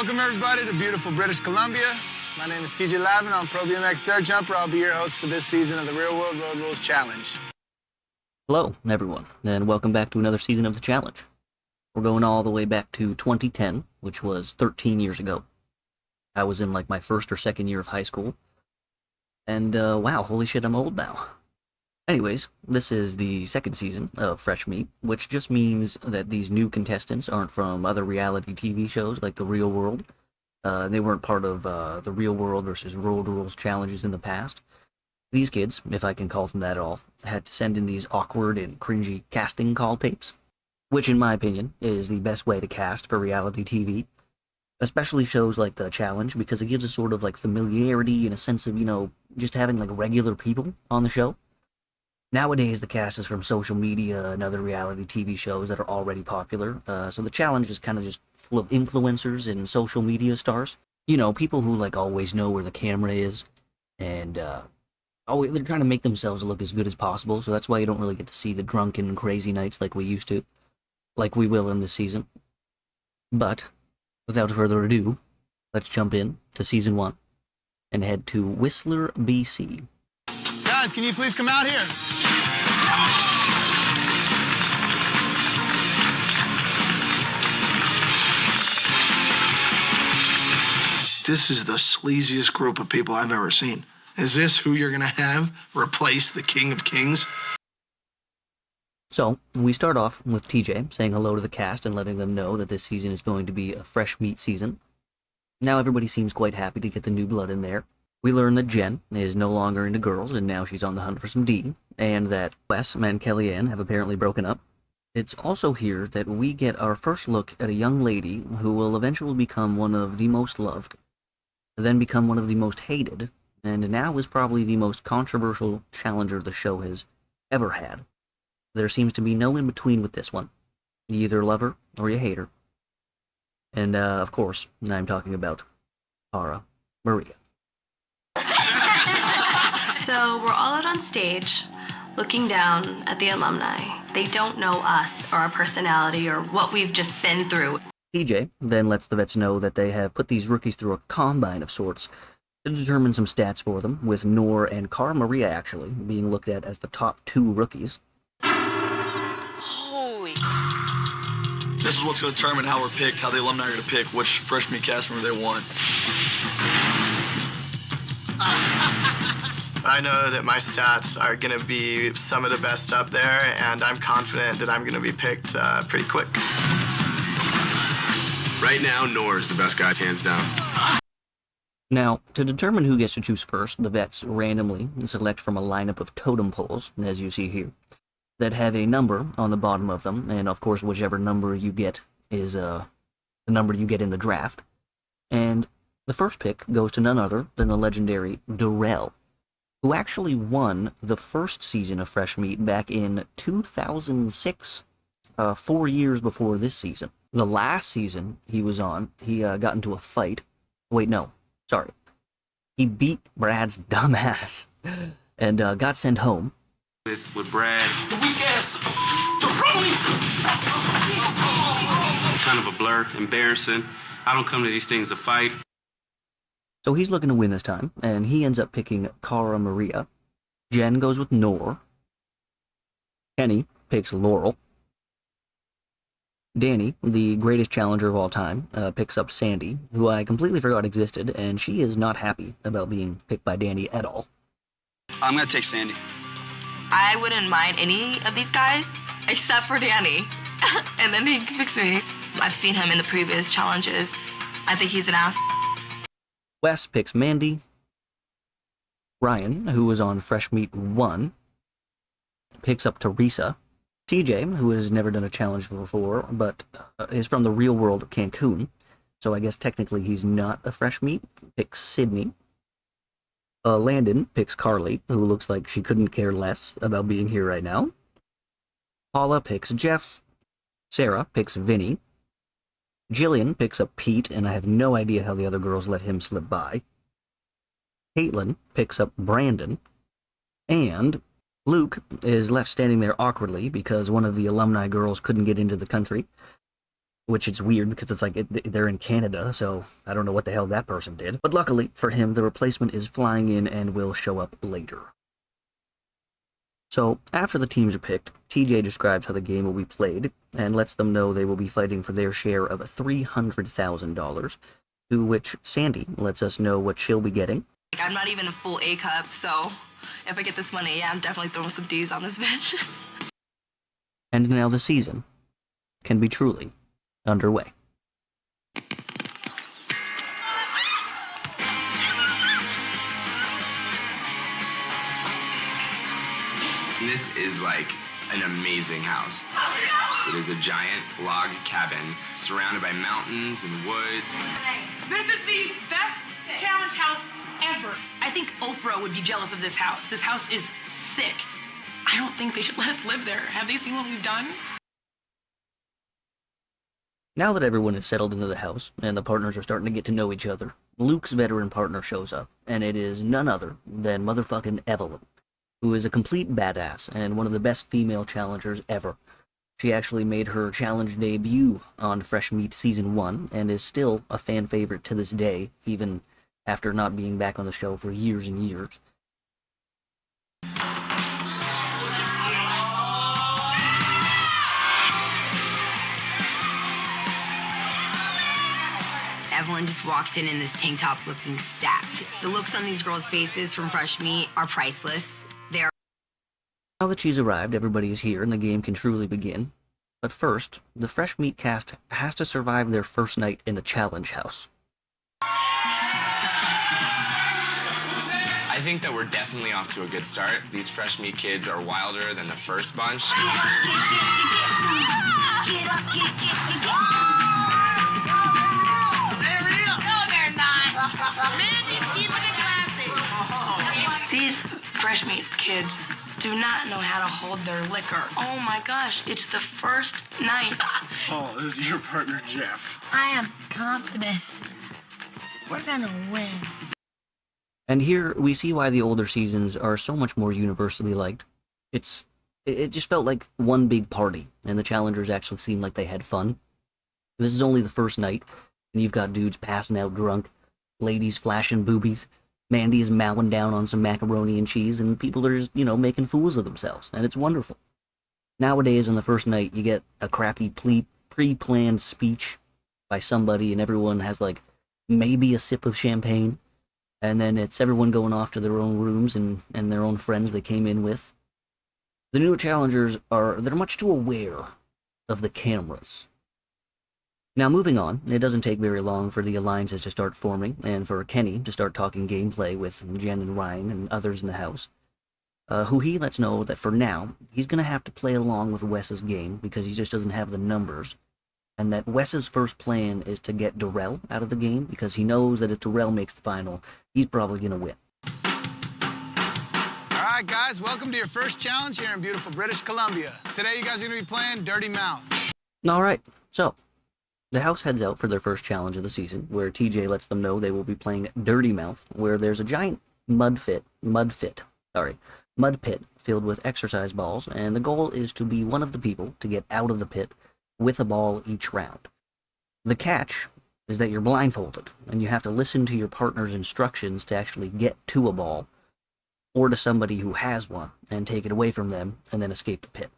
Welcome everybody to beautiful British Columbia. My name is TJ Lavin. I'm Pro BMX Dirt Jumper. I'll be your host for this season of the Real World Road Rules Challenge. Hello, everyone, and welcome back to another season of the challenge. We're going all the way back to 2010, which was 13 years ago. I was in like my first or second year of high school. And wow, holy shit, I'm old now. Anyways, this is the second season of Fresh Meat, which just means that these new contestants aren't from other reality TV shows like The Real World. They weren't part of the Real World versus Road Rules challenges in the past. These kids, if I can call them that at all, had to send in these awkward and cringy casting call tapes, which in my opinion is the best way to cast for reality TV, especially shows like The Challenge, because it gives a sort of like familiarity and a sense of, just having like regular people on the show. Nowadays, the cast is from social media and other reality TV shows that are already popular, so the challenge is kind of just full of influencers and social media stars. People who like always know where the camera is, and they're trying to make themselves look as good as possible, so that's why you don't really get to see the drunken, crazy nights like we used to, like we will in this season. But, without further ado, let's jump in to Season 1 and head to Whistler, BC. Guys, can you please come out here? This is the sleaziest group of people I've ever seen. Is this who you're going to have replace the King of Kings? So, we start off with TJ saying hello to the cast and letting them know that this season is going to be a fresh meat season. Now everybody seems quite happy to get the new blood in there. We learn that Jen is no longer into girls and now she's on the hunt for some D, and that Wes and Kellyanne have apparently broken up. It's also here that we get our first look at a young lady who will eventually become one of the most loved, then become one of the most hated, and now is probably the most controversial challenger the show has ever had. There seems to be no in-between with this one. You either love her or you hate her. And, of course, I'm talking about Cara Maria. So we're all out on stage, looking down at the alumni. They don't know us or our personality or what we've just been through. TJ then lets the vets know that they have put these rookies through a combine of sorts to determine some stats for them, with Noor and Cara Maria actually being looked at as the top two rookies. Holy. This is what's going to determine how we're picked, how the alumni are going to pick which fresh meat cast member they want. I know that my stats are going to be some of the best up there, and I'm confident that I'm going to be picked pretty quick. Right now, Noor is the best guy, hands down. Now, to determine who gets to choose first, the vets randomly select from a lineup of totem poles, as you see here, that have a number on the bottom of them, and of course whichever number you get is the number you get in the draft. And the first pick goes to none other than the legendary Darrell, who actually won the first season of Fresh Meat back in 2006, 4 years before this season. The last season he was on, he got into a fight. Wait, no, sorry. He beat Brad's dumbass and got sent home. With Brad. Kind of a blur, embarrassing. I don't come to these things to fight. So he's looking to win this time, and he ends up picking Cara Maria. Jen goes with Noor. Kenny picks Laurel. Danny, the greatest challenger of all time, picks up Sandy, who I completely forgot existed, and she is not happy about being picked by Danny at all. I'm going to take Sandy. I wouldn't mind any of these guys except for Danny. And then he picks me. I've seen him in the previous challenges. I think he's an ass. Wes picks Mandy. Ryan, who was on Fresh Meat 1, picks up Teresa. TJ, who has never done a challenge before, but is from the Real World Cancun, so I guess technically he's not a Fresh Meat, picks Sydney. Landon picks Carly, who looks like she couldn't care less about being here right now. Paula picks Jeff. Sarah picks Vinny. Jillian picks up Pete, and I have no idea how the other girls let him slip by. Caitlin picks up Brandon. And Luke is left standing there awkwardly because one of the alumni girls couldn't get into the country. which is weird because it's like they're in Canada, so I don't know what the hell that person did. But luckily for him, the replacement is flying in and will show up later. So, after the teams are picked, TJ describes how the game will be played, and lets them know they will be fighting for their share of $300,000, to which Sandy lets us know what she'll be getting. I'm not even a full A cup, so if I get this money, yeah, I'm definitely throwing some D's on this bitch. And now the season can be truly underway. This is like an amazing house. It is a giant log cabin surrounded by mountains and woods. This is the best challenge house ever. I think Oprah would be jealous of this house. This house is sick. I don't think they should let us live there. Have they seen what we've done? Now that everyone is settled into the house, and the partners are starting to get to know each other, Luke's veteran partner shows up, and it is none other than motherfucking Evelyn, who is a complete badass and one of the best female challengers ever. She actually made her challenge debut on Fresh Meat Season 1, and is still a fan favorite to this day, even after not being back on the show for years and years. Evelyn just walks in this tank top looking stacked. The looks on these girls' faces from Fresh Meat are priceless. They're... Now that she's arrived, everybody is here and the game can truly begin. But first, the Fresh Meat cast has to survive their first night in the challenge house. I think that we're definitely off to a good start. These Fresh Meat kids are wilder than the first bunch. These Fresh Meat kids do not know how to hold their liquor. Oh my gosh, it's the first night. Oh, this is your partner, Jeff. I am confident. We're gonna win. And here we see why the older seasons are so much more universally liked. It just felt like one big party, and the challengers actually seemed like they had fun. This is only the first night, and you've got dudes passing out drunk, ladies flashing boobies, Mandy is mowing down on some macaroni and cheese, and people are just, making fools of themselves, and it's wonderful. Nowadays, on the first night, you get a crappy pre-planned speech by somebody, and everyone has, maybe a sip of champagne, and then it's everyone going off to their own rooms and their own friends they came in with. The newer challengers they're much too aware of the cameras. Now, moving on, it doesn't take very long for the alliances to start forming, and for Kenny to start talking gameplay with Jen and Ryan and others in the house, who he lets know that for now, he's going to have to play along with Wes's game because he just doesn't have the numbers, and that Wes's first plan is to get Darrell out of the game because he knows that if Darrell makes the final, he's probably going to win. All right, guys, welcome to your first challenge here in beautiful British Columbia. Today, you guys are going to be playing Dirty Mouth. All right, so the house heads out for their first challenge of the season, where TJ lets them know they will be playing Dirty Mouth, where there's a giant mud pit filled with exercise balls, and the goal is to be one of the people to get out of the pit with a ball each round. The catch is that you're blindfolded, and you have to listen to your partner's instructions to actually get to a ball, or to somebody who has one, and take it away from them, and then escape the pit.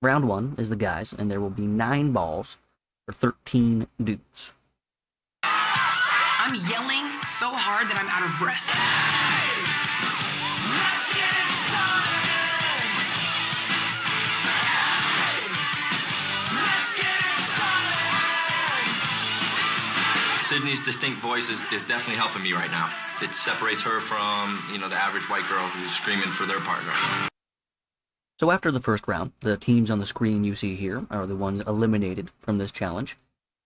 Round 1 is the guys, and there will be 9 balls for 13 dudes. I'm yelling so hard that I'm out of breath. Sydney's distinct voice is definitely helping me right now. It separates her from, the average white girl who's screaming for their partner. So after the first round, the teams on the screen you see here are the ones eliminated from this challenge.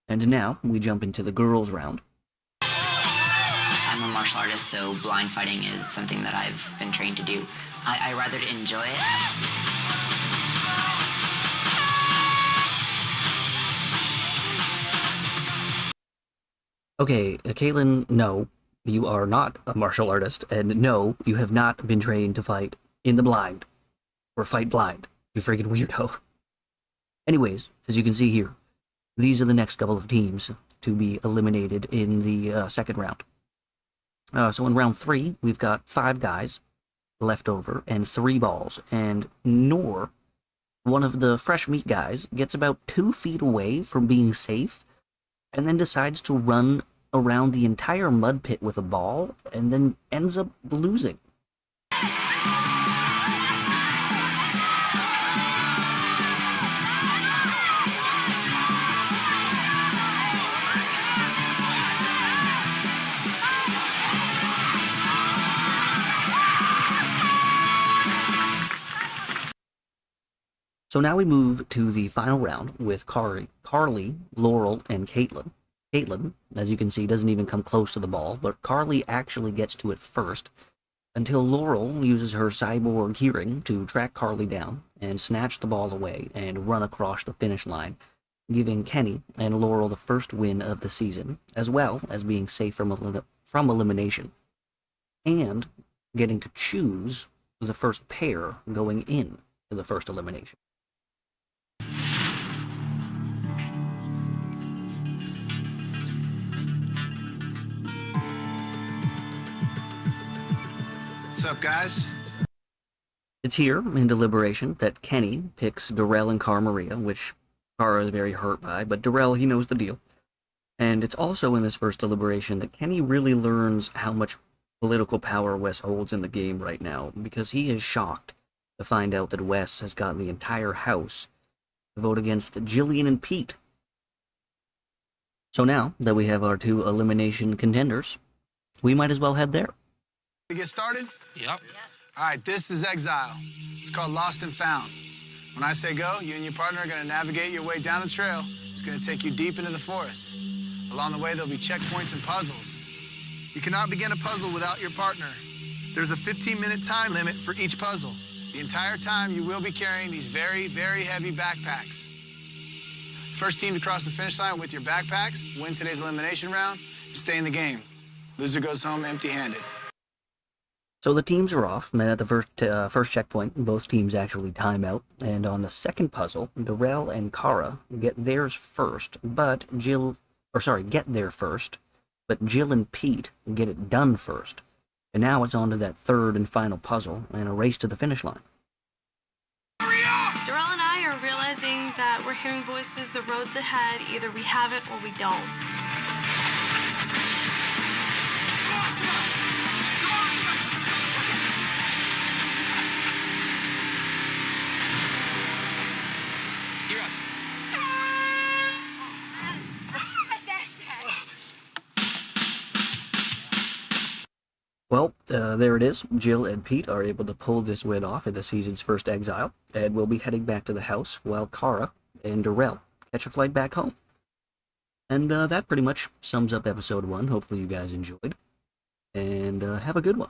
And now we jump into the girls' round. I'm a martial artist, so blind fighting is something that I've been trained to do. I rather enjoy it. Okay, Caitlin, no, you are not a martial artist, and no, you have not been trained to fight in the blind. Or fight blind, you freaking weirdo. Anyways, as you can see here, these are the next couple of teams to be eliminated in the second round. So in round 3, we've got 5 guys left over and 3 balls, and Noor, one of the fresh meat guys, gets about 2 feet away from being safe and then decides to run around the entire mud pit with a ball and then ends up losing. So now we move to the final round with Carly, Laurel, and Caitlin. Caitlin, as you can see, doesn't even come close to the ball, but Carly actually gets to it first, until Laurel uses her cyborg hearing to track Carly down and snatch the ball away and run across the finish line, giving Kenny and Laurel the first win of the season, as well as being safe from elimination, and getting to choose the first pair going in to the first elimination. What's up, guys? It's here in deliberation that Kenny picks Darrell and Cara Maria, which Cara is very hurt by, but Darrell, he knows the deal. And it's also in this first deliberation that Kenny really learns how much political power Wes holds in the game right now, because he is shocked to find out that Wes has gotten the entire house to vote against Jillian and Pete. So now that we have our 2 elimination contenders, we might as well head there. We get started? Yep. All right, this is Exile. It's called Lost and Found. When I say go, you and your partner are going to navigate your way down a trail. It's going to take you deep into the forest. Along the way, there'll be checkpoints and puzzles. You cannot begin a puzzle without your partner. There's a 15-minute time limit for each puzzle. The entire time, you will be carrying these very, very heavy backpacks. First team to cross the finish line with your backpacks, win today's elimination round, and stay in the game. Loser goes home empty-handed. So the teams are off, and then at the first checkpoint, both teams actually time out, and on the second puzzle, Darrell and Cara get there first, but Jill and Pete get it done first. And now it's on to that third and final puzzle, and a race to the finish line. Darrell and I are realizing that we're hearing voices, the road's ahead, either we have it or we don't. Well, there it is. Jill and Pete are able to pull this win off in the season's first exile, and will be heading back to the house while Cara and Darrell catch a flight back home. And that pretty much sums up episode 1. Hopefully you guys enjoyed, and have a good one.